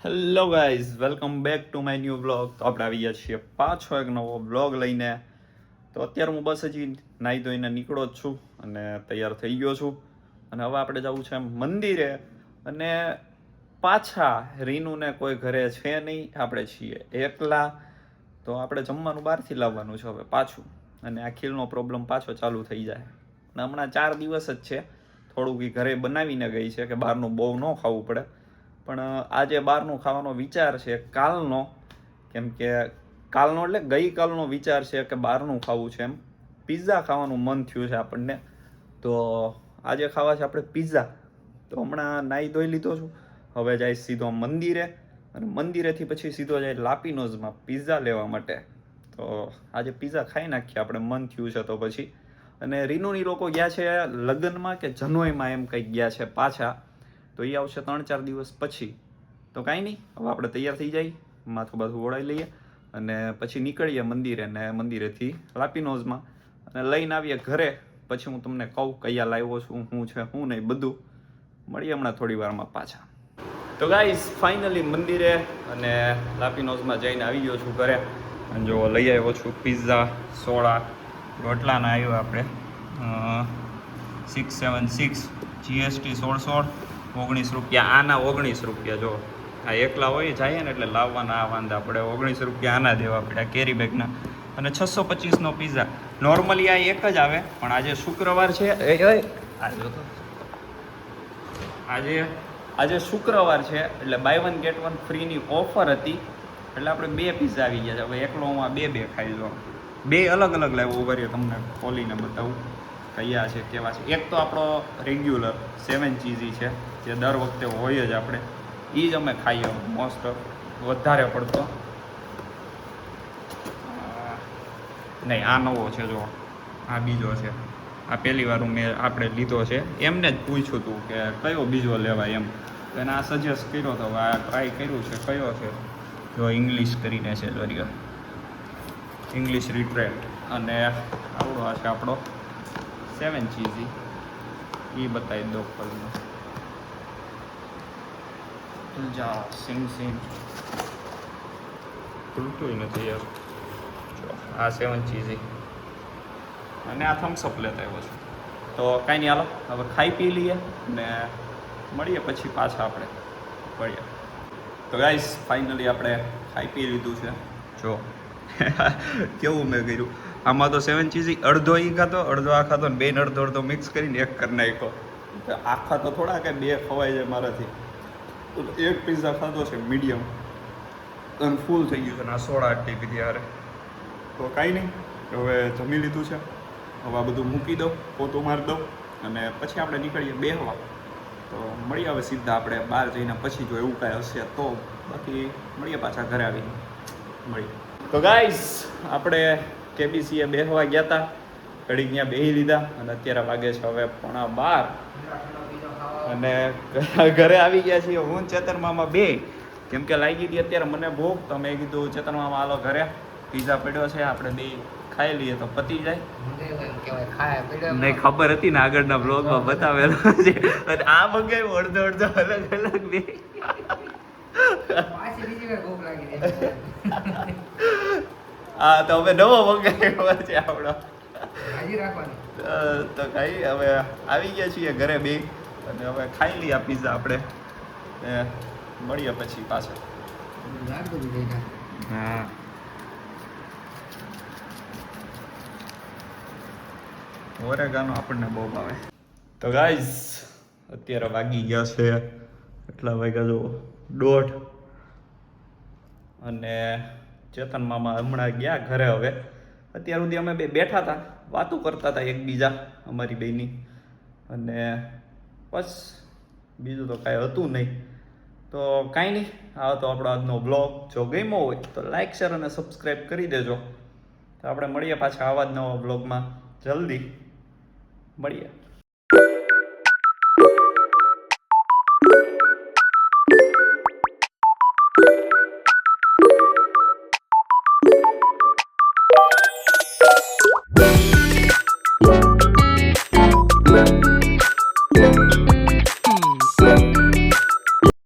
Hello guys, welcome back to my new blog. તો આપણે આવી ગયા છીએ પાછો એક નવો બ્લોગ લઈને. તો અત્યારે હું બસ હજી નાહી ધોઈને નીકળો જ છું અને તૈયાર થઈ ગયો છું. અને હવે આપણે જવું છે મંદિરે. અને પાછા રીનુને કોઈ ઘરે છે નહીં, આપણે છીએ એકલા. તો આપણે જમવાનું બહારથી લાવવાનું છે હવે પાછું. અને આ ખીલનો પ્રોબ્લેમ પાછો ચાલુ થઈ જાય. અને હમણાં 4 દિવસ જ છે, થોડુંક એ ઘરે બનાવીને ગઈ છે કે બહારનું બહુ ન ખાવું પડે. પણ આજે બહારનું ખાવાનો વિચાર છે કાલનો, કેમ કે કાલનો એટલે ગઈકાલનો વિચાર છે કે બહારનું ખાવું છે. એમ પિઝા ખાવાનું મન થયું છે આપણને. તો આજે ખાવા છે આપણે પિઝા. તો હમણાં નાહી ધોઈ લીધો છું, હવે જાય સીધો મંદિરે. અને મંદિરેથી પછી સીધો જાય લાપિનોઝમાં પિઝા લેવા માટે. તો આજે પિઝા ખાઈ નાખીએ આપણે, મન થયું છે તો પછી. અને રીનુની લોકો ગયા છે લગ્નમાં કે જનોઈમાં એમ કંઈક ગયા છે પાછા. તો એ આવશે 3-4 દિવસ પછી. તો કાંઈ નહીં, હવે આપણે તૈયાર થઈ જઈએ, માથું બાથું ઓળાઈ લઈએ અને પછી નીકળીએ મંદિરે. ને મંદિરેથી લાપિનોઝમાં અને લઈને આવીએ ઘરે. પછી હું તમને કહું કયા લાવ્યો છું, શું છે શું નહીં, બધું મળીએ હમણાં થોડી વારમાં પાછા. તો ગાઈઝ ફાઇનલી મંદિરે અને લાપિનોઝમાં જઈને આવી ગયો છું ઘરે. અને જો લઈ આવ્યો છું પિઝા, સોડા, રોટલાના આવ્યો આપણે 676 GST 16 રૂપિયા. આના 19 રૂપિયા. જો આ એકલા હોય જાય ને એટલે લાવવાના આ વાંધા આપણે. 19 રૂપિયા આના દેવા પડ્યા કેરી બેગના. અને 625નો પિઝા. નોર્મલી આ એક જ આવે, પણ આજે શુક્રવાર છે. આજે શુક્રવાર છે એટલે બાય 1 get 1 ફ્રીની ઓફર હતી. એટલે આપણે 2 પિઝા આવી ગયા છે. હવે એકલો હું આ બે ખાઈ લઉં. 2 અલગ અલગ લાવ્યો. ઉભા રહ્યો તમને ખોલીને બતાવું કયા છે કેવા છે. એક તો આપણો રેગ્યુલર 7 ચીઝી છે, જે દર વખતે હોય જ આપણે. એ જ અમે ખાઈએ મોસ્ટ વધારે પડતો. નહીં, આ નવો છે. જો આ બીજો છે. આ પહેલી વાર મેં આપણે લીધો છે. એમને જ પૂછ્યું હતું કે કયો બીજો લેવાય એમ. તો એને આ સજેસ્ટ કર્યો હતો. આ ટ્રાય કર્યું છે. કયો છે જો ઇંગ્લિશ કરીને છે, દરિયો ઇંગ્લિશ રિટ્રેટ. અને આવડો આ છે આપણો 7 ચીઝી. એ બતાવી દો ફલમાં. જા સિંગ ખુલતું નથી યાર. જો આ 7 ચીઝી અને આ થમ્સઅપ લેતા આવ્યો છું. તો કાંઈ નહીં, હાલો હવે ખાઈ પી લઈએ ને મળીએ પછી પાછા આપણે મળીએ. તો ગાઈસ ફાઇનલી આપણે ખાઈ પી લીધું છે. જો કેવું મેં કર્યું. આમાં તો 7 ચીઝી અડધો એ ખાતો, અડધો આ ખાતો, ને બેન અડધો અડધો મિક્સ કરીને એક કરી નાખ્યો. આખા તો થોડા કે 2 ખવાય છે મારાથી. એક પિઝા ખાધો છે મીડિયમ અને ફૂલ થઈ ગયું છે. ને આ સોડા આટલી પીધી યારે. તો કાંઈ નહીં, હવે જમી લીધું છે. હવે આ બધું મૂકી દઉં, પોતું મારી દઉં અને પછી આપણે નીકળીએ બેહવા. તો મળીએ હવે સીધા આપણે બહાર જઈને પછી જો એવું કાંઈ હશે તો. બાકી મળીએ પાછા ઘરે આવીને મળીએ. તો ગાઈસ આપણે KBCએ બેહવા ગયા હતા, ઘડીક ત્યાં બેસી લીધા અને અત્યારે વાગે છે હવે 11:30 અને ઘરે આવી ગયા છીએ હું ચેતન મામા બે. કેમ કે લાગી હતી અત્યારે મને ભૂખ, તો મેં કીધું ચેતન મામા હાલો ઘરે, પિઝા પડ્યો છે, આપણે બે ખાઈ લઈએ તો પતી જાય. નહીં ખબર હતી ને, આગળના બ્લોગમાં બતાવેલો છે. અને આ મંગાવ્યું અડધો અડધો અલગ અલગ બે. હા તો હવે નવો મંગાવ્યો છે આપણો. તો કઈ હવે આવી ગયા છીએ ઘરે બે અને હવે ખાઈ લઈએ આ પિઝા આપણે. મળીએ પછી પાછા. હા ઓરેગાનો આપણને બહુ ભાવે. તો ગાઈઝ અત્યારે વાગી ગયા છે એટલા વાગ્યા જો 1:30 અને ચેતન મામા હમણાં ગયા ઘરે. હવે અત્યાર સુધી અમે બે બેઠા હતા, વાતો કરતા હતા એકબીજા અમારી બેની. અને બસ બીજું તો કાંઈ હતું નહીં. તો કાંઈ નહીં, આ તો આપણો આજનો બ્લોગ. જો ગમ્યો હોય તો લાઈક, શેર અને સબસ્ક્રાઈબ કરી દેજો. તો આપણે મળીએ પાછા આવા જ નવા બ્લોગમાં જલ્દી મળીએ.